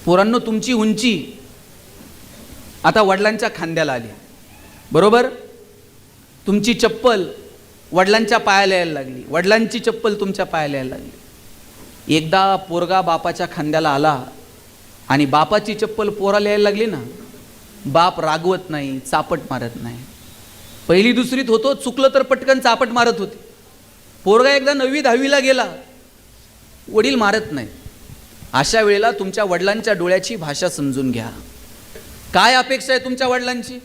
पोरांनो, तुमची उंची आता वडिलांच्या खांद्याला आली, बरोबर? तुमची चप्पल वडिलांच्या पायाला यायला लागली, वडिलांची चप्पल तुमच्या पायाला यायला लागली. एकदा पोरगा बापाच्या खांद्याला आला आणि बापाची चप्पल पोराला यायला लागली ना, बाप रागवत नाही, चापट मारत नाही. पहिली दुसरीत होतो, चुकलं तर पटकन चापट मारत होते. पोरगा एकदा 9वी 10वीला गेला, वडील मारत नाही. अशा वेळेला तुमच्या वडिलांच्या डोळ्याची भाषा समजून घ्या. काय अपेक्षा आहे तुमच्या वडिलांची?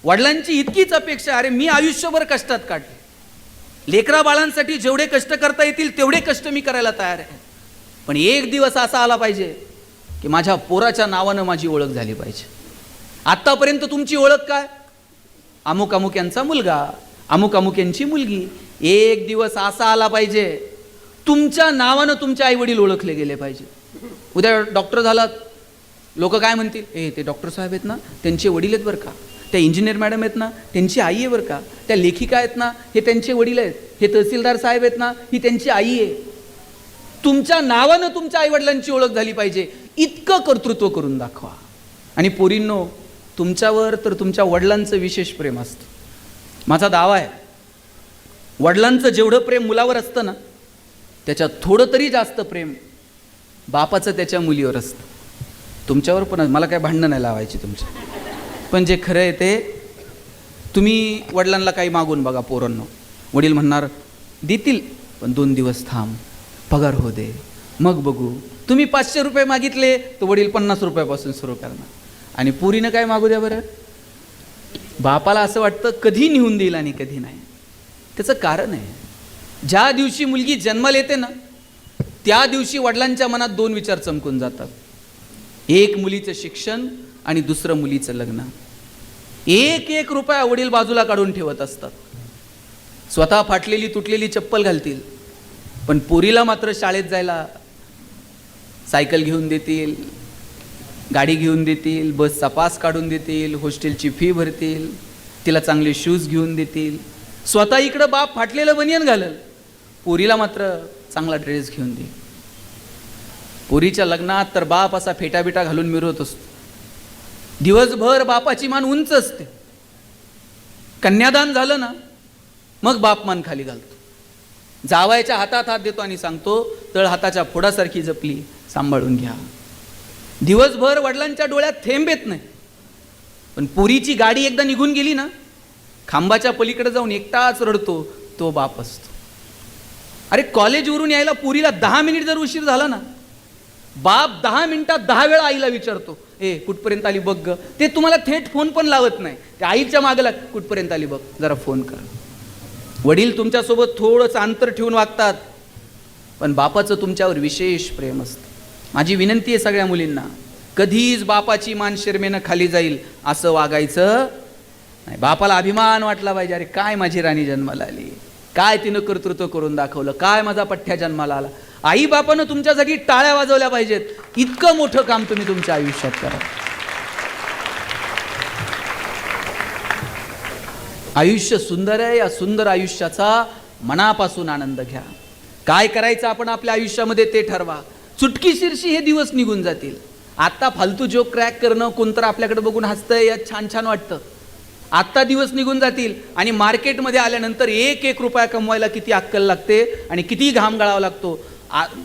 वडिलांची इतकीच अपेक्षा, अरे मी आयुष्यभर कष्टात काढले, लेकरा बाळांसाठी जेवढे कष्ट करता येतील तेवढे कष्ट मी करायला तयार आहे, पण एक दिवस असा आला पाहिजे की माझ्या पोराच्या नावानं माझी ओळख झाली पाहिजे. आत्तापर्यंत तुमची ओळख काय? अमुक अमुक यांचा मुलगा, अमुक अमुक यांची मुलगी. एक दिवस असा आला पाहिजे तुमच्या नावानं तुमचे आई वडील ओळखले गेले पाहिजे. उद्या डॉक्टर झालात, लोक काय म्हणतील, ते डॉक्टर साहेब आहेत ना, त्यांचे वडील आहेत बरं का, त्या इंजिनियर मॅडम आहेत ना, त्यांची आई आहे बरं का, त्या लेखिका आहेत ना, हे त्यांचे वडील आहेत, हे तहसीलदार साहेब आहेत ना, ही त्यांची आई आहे. तुमच्या नावानं तुमच्या आईवडिलांची ओळख झाली पाहिजे, इतकं कर्तृत्व करून दाखवा. आणि पोरींनो, तुमच्यावर तर तुमच्या वडिलांचं विशेष प्रेम असतं. माझा दावा आहे, वडिलांचं जेवढं प्रेम मुलावर असतं ना, त्याच्यात थोडं तरी जास्त प्रेम बापाचं त्याच्या मुलीवर असतं. तुमच्यावर पण. मला काय भांडणं नाही लावायची तुमच्या, पण जे खरं आहे ते, तुम्ही वडिलांना काही मागून बघा पोरांनो, वडील म्हणणार देतील, पण 2 दिवस थांब, पगार हो दे, मग बघू. तुम्ही 500 रुपये मागितले तर वडील 50 रुपयापासून सुरू करणार. आणि पोरीनं काय मागू द्या बरं, बापाला असं वाटतं कधी निघून देईल आणि कधी नाही. त्याचं कारण आहे, ज्या दिवशी मुलगी जन्माला येते ना, त्या दिवशी वडिलांच्या मनात 2 विचार चमकून जातात. एक मुलीचं शिक्षण आणि दुसरं मुलीचं लग्न. 1 रुपया वडील बाजूला काढून ठेवत असतात. स्वतः फाटलेली तुटलेली चप्पल घालतील, पण पोरीला मात्र शाळेत जायला सायकल घेऊन देतील, गाडी घेऊन देतील, बसचा पास काढून देतील, हॉस्टेलची फी भरतील, तिला चांगले शूज घेऊन देतील. स्वतः इकडं बाप फाटलेलं बनियन घालल, पोरीला मात्र चांगला ड्रेस घेऊन देईल. पोरीच्या लग्नात तर बाप असा फेटाबिटा घालून मिरवत असतो. दिवसभर बापाची मान उंच असते. कन्यादान झालं ना, मग बाप मान खाली घालतो, जावयाच्या हातात हात देतो आणि सांगतो, तळ हाताच्या फोडासारखी जपली, सांभाळून घ्या. दिवसभर वडिलांच्या डोळ्यात थेंब येत नाही, पण पोरीची गाडी एकदा निघून गेली ना, खांबाच्या पलीकडे जाऊन एकटाच रडतो तो बाप असतो. अरे कॉलेजवरून यायला पोरीला 10 मिनिट जर उशीर झाला ना, बाप 10 मिनिटात 10 वेळा आईला विचारतो, कुठपर्यंत आली बघ ग. ते तुम्हाला थेट फोन पण लावत नाही, ते आईच्या मागेला कुठपर्यंत आली बघ, जरा फोन कर. वडील तुमच्यासोबत थोडंसं अंतर ठेवून वागतात, पण बापाचं तुमच्यावर विशेष प्रेम असतं. माझी विनंती आहे सगळ्या मुलींना, कधीच बापाची मान शिरमेनं खाली जाईल असं वागायचं नाही. बापाला अभिमान वाटला पाहिजे, अरे काय माझी राणी जन्माला आली, काय तिनं कर्तृत्व करून दाखवलं, काय माझा पठ्ठ्या जन्माला आला. आई बापानं तुमच्यासाठी टाळ्या वाजवल्या पाहिजेत. इतकं मोठं काम तुम्ही तुमच्या आयुष्यात करा. आयुष्य सुंदर आहे, या सुंदर आयुष्याचा मनापासून आनंद घ्या. काय करायचं आपण आपल्या आयुष्यामध्ये ते ठरवा. चुटकीशीरशी हे दिवस निघून जातील. आत्ता फालतू जोक क्रॅक करणं, कोणतं आपल्याकडे बघून हसतंय, यात छान छान वाटतं. आत्ता दिवस निघून जातील आणि मार्केटमध्ये आल्यानंतर 1 रुपया कमवायला किती अक्कल लागते आणि किती घाम गळावा लागतो,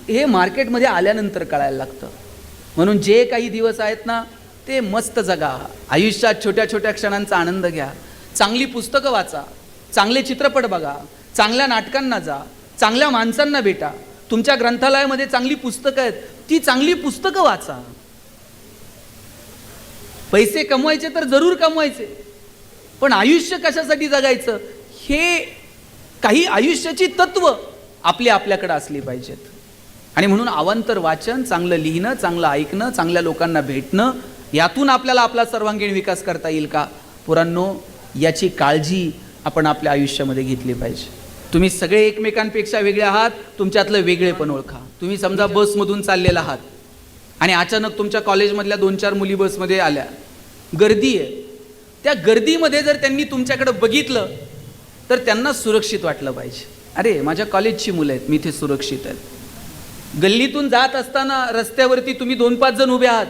हे मार्केटमध्ये आल्यानंतर कळायला लागतं. म्हणून जे काही दिवस आहेत ना, ते मस्त जगा. आयुष्यात छोट्या छोट्या क्षणांचा आनंद घ्या. चांगली पुस्तकं वाचा, चांगले चित्रपट बघा, चांगल्या नाटकांना जा, चांगल्या माणसांना भेटा. तुमच्या ग्रंथालयामध्ये चांगली पुस्तकं आहेत, ती चांगली पुस्तकं वाचा. पैसे कमवायचे तर जरूर कमवायचे, पण आयुष्य कशासाठी जगायचं, हे काही आयुष्याची तत्व आपल्याकडे असली पाहिजेत. आणि म्हणून अवांतर वाचन, चांगलं लिहिणं, चांगलं ऐकणं, चांगल्या लोकांना भेटणं, यातून आपल्याला आपला सर्वांगीण विकास करता येईल का? पोरांनो, याची काळजी आपण आपल्या आयुष्यामध्ये घेतली पाहिजे. तुम्ही सगळे एकमेकांपेक्षा वेगळे आहात, तुमच्यातलं वेगळेपण ओळखा. तुम्ही समजा बसमधून चाललेला आहात आणि अचानक तुमच्या कॉलेजमधल्या 2-4 मुली बसमध्ये आल्या, गर्दी आहे. त्या गर्दीमध्ये जर त्यांनी तुमच्याकडे बघितलं तर त्यांना सुरक्षित वाटलं पाहिजे. अरे माझ्या कॉलेजची मुलं आहेत, मी इथे सुरक्षित आहेत. गल्लीतून जात असताना रस्त्यावरती तुम्ही 2-5 जण उभे आहात.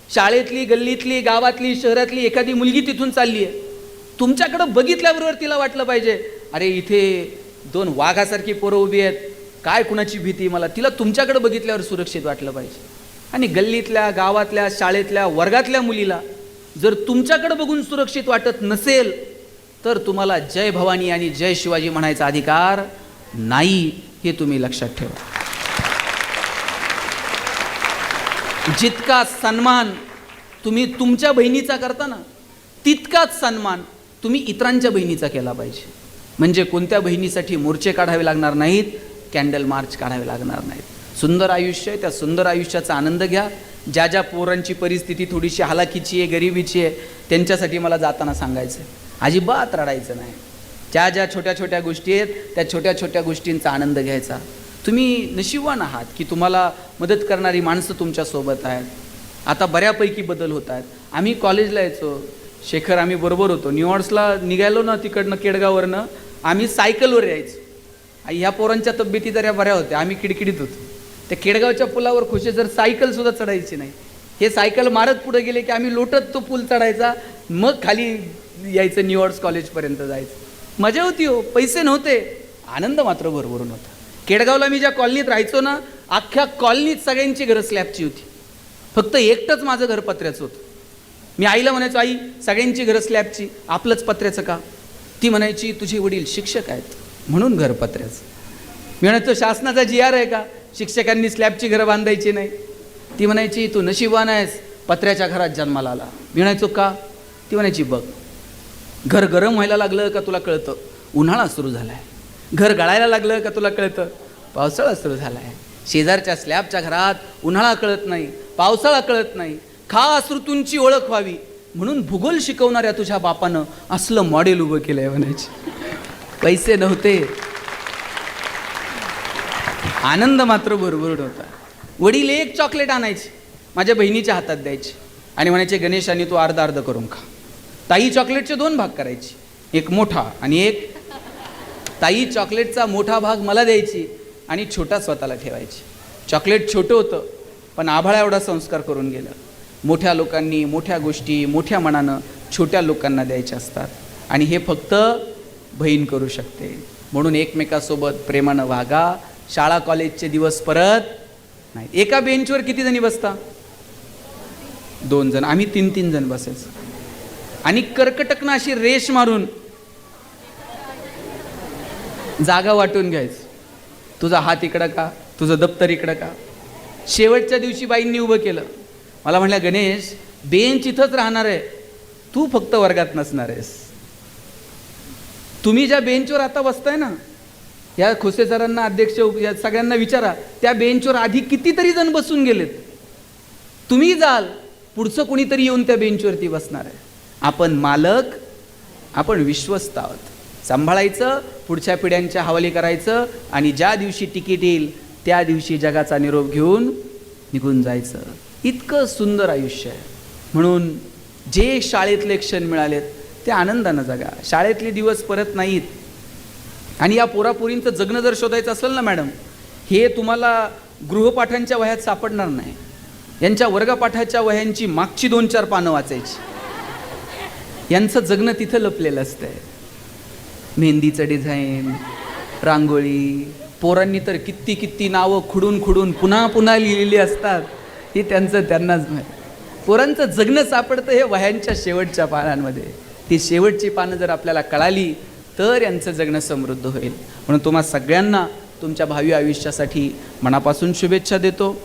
शाळेतली, गल्लीतली, गावातली, शहरातली एखादी मुलगी तिथून चालली आहे. तुमच्याकडं बघितल्याबरोबर तिला वाटलं पाहिजे, अरे इथे 2 वाघासारखी पोरं उभी आहेत, काय कुणाची भीती मला. तिला तुमच्याकडे बघितल्यावर सुरक्षित वाटलं पाहिजे. आणि गल्लीतल्या, गावातल्या, शाळेतल्या, वर्गातल्या मुलीला जर तुमच्याकडे बघून सुरक्षित वाटत नसेल तर तुम्हाला जय भवानी आणि जय शिवाजी म्हणायचा अधिकार नाही, हे तुम्ही लक्षात ठेवा. जितका सन्मान तुम्ही तुमच्या बहिणीचा करता ना, तितकाच सन्मान तुम्ही इतरांच्या बहिणीचा केला पाहिजे. म्हणजे कोणत्या बहिणीसाठी मोर्चे काढावे लागणार नाहीत, कॅन्डल मार्च काढावे लागणार नाहीत. सुंदर आयुष्य आहे, त्या सुंदर आयुष्याचा आनंद घ्या. ज्या ज्या पोरांची परिस्थिती थोडीशी हालाकीची आहे, गरिबीची आहे, त्यांच्यासाठी मला जाताना सांगायचं आहे, अजिबात रडायचं नाही. ज्या ज्या छोट्या छोट्या गोष्टी आहेत त्या छोट्या छोट्या गोष्टींचा आनंद घ्यायचा. तुम्ही नशीबवान आहात की तुम्हाला मदत करणारी माणसं तुमच्यासोबत आहेत. आता बऱ्यापैकी बदल होत आहेत. आम्ही कॉलेजला यायचो, शेखर आम्ही बरोबर होतो, न्यूयॉर्क्सला निघालो ना तिकडनं केडगाववरनं, आम्ही सायकलवर यायचो. ह्या पोरांच्या तब्येती जरा बऱ्या होत्या, आम्ही किडकिडीत होतो. त्या केडगावच्या पुलावर खुशे जर सायकलसुद्धा चढायची नाही. हे सायकल मारत पुढे गेले की आम्ही लोटत तो पूल चढायचा, मग खाली यायचं, न्यूयॉर्क्स कॉलेजपर्यंत जायचं. मजा होती हो, पैसे नव्हते, आनंद मात्र भरभरून होता. केडगावला मी ज्या कॉलनीत राहायचो ना, अख्ख्या कॉलनीत सगळ्यांची घरं स्लॅबची होती, फक्त एकटंच माझं घर पत्र्याचं होतं. मी आईला म्हणायचो, आई सगळ्यांची घरं स्लॅबची, आपलंच पत्र्याचं का? ती म्हणायची, तुझे वडील शिक्षक आहेत म्हणून घर पत्र्याचं. मी म्हणायचो, शासनाचा GR आहे का शिक्षकांनी स्लॅबची घरं बांधायची नाही? ती म्हणायची, तू नशीबवान आहेस, पत्र्याच्या घरात जन्माला आला. मी म्हणायचो, का? ती म्हणायची, बघ घर गरम व्हायला लागलं का तुला कळतं उन्हाळा सुरू झाला आहे, घर गळायला लागलं का तुला कळतं पावसाळा सुरू झाला आहे. शेजारच्या स्लॅबच्या घरात उन्हाळा कळत नाही, पावसाळा कळत नाही, खास ऋतूंची ओळख व्हावी म्हणून भूगोल शिकवणाऱ्या तुझ्या बापानं असलं मॉडेल उभं केलं आहे म्हणायची. पैसे नव्हते, आनंद मात्र भरभरून होता. वडील एक चॉकलेट आणायची, माझ्या बहिणीच्या हातात द्यायची आणि म्हणायचे, गणेशाने तू अर्धा अर्ध करून खा. ताई चॉकलेटचे 2 भाग करायची, एक मोठा आणि एक. ताई चॉकलेटचा मोठा भाग मला द्यायची आणि छोटा स्वतःला ठेवायची. चॉकलेट छोटं होतं पण आभाळा एवढा संस्कार करून गेलं. मोठ्या लोकांनी मोठ्या गोष्टी मोठ्या मनानं छोट्या लोकांना द्यायच्या असतात आणि हे फक्त बहीण करू शकते. म्हणून एकमेकासोबत प्रेमानं वागा. शाळा कॉलेजचे दिवस परत नाही. एका बेंचवर किती जणी बसता? 2 जण. आम्ही 3-3 जण बसायचो आणि कर्कटकनं अशी रेष मारून जागा वाटून घ्यायचं. तुझा हात इकडं का, तुझं दप्तर इकडं का. शेवटच्या दिवशी बाईंनी उभं केलं, मला म्हणल्या, गणेश बेंच इथंच राहणार आहे, तू फक्त वर्गात नसणार आहेस. तुम्ही ज्या बेंचवर आता बसताय ना, या खोसे सरांना, अध्यक्ष, या सगळ्यांना विचारा, त्या बेंचवर आधी कितीतरी जण बसून गेलेत. तुम्ही जाल, पुढचं कोणीतरी येऊन त्या बेंचवरती बसणार आहे. आपण मालक, आपण विश्वस्त आहोत. सांभाळायचं, पुढच्या पिढ्यांच्या हवाली करायचं आणि ज्या दिवशी तिकीट येईल त्या दिवशी जगाचा निरोप घेऊन निघून जायचं. इतकं सुंदर आयुष्य आहे. म्हणून जे शाळेतले क्षण मिळालेत ते आनंदानं जगा. शाळेतले दिवस परत नाहीत. आणि या पोरापोरींचं जगणं जर शोधायचं असेल ना मॅडम, हे तुम्हाला गृहपाठांच्या वह्यात सापडणार नाही. यांच्या वर्गपाठाच्या वह्यांची मागची 2-4 पानं वाचायची. यांचं जगणं तिथं लपलेलं असतंय. मेहंदीचं डिझाईन, रांगोळी, पोरांनी तर किती किती नावं खुडून खुडून पुन्हा पुन्हा लिहिलेली असतात. ही त्यांनाच माहीत. पोरांचं जगणं सापडतं हे वह्यांच्या शेवटच्या पानांमध्ये. ती शेवटची पानं जर आपल्याला कळाली तर यांचं जगणं समृद्ध होईल. म्हणून तुम्हा सगळ्यांना तुमच्या भावी आयुष्यासाठी मनापासून शुभेच्छा देतो.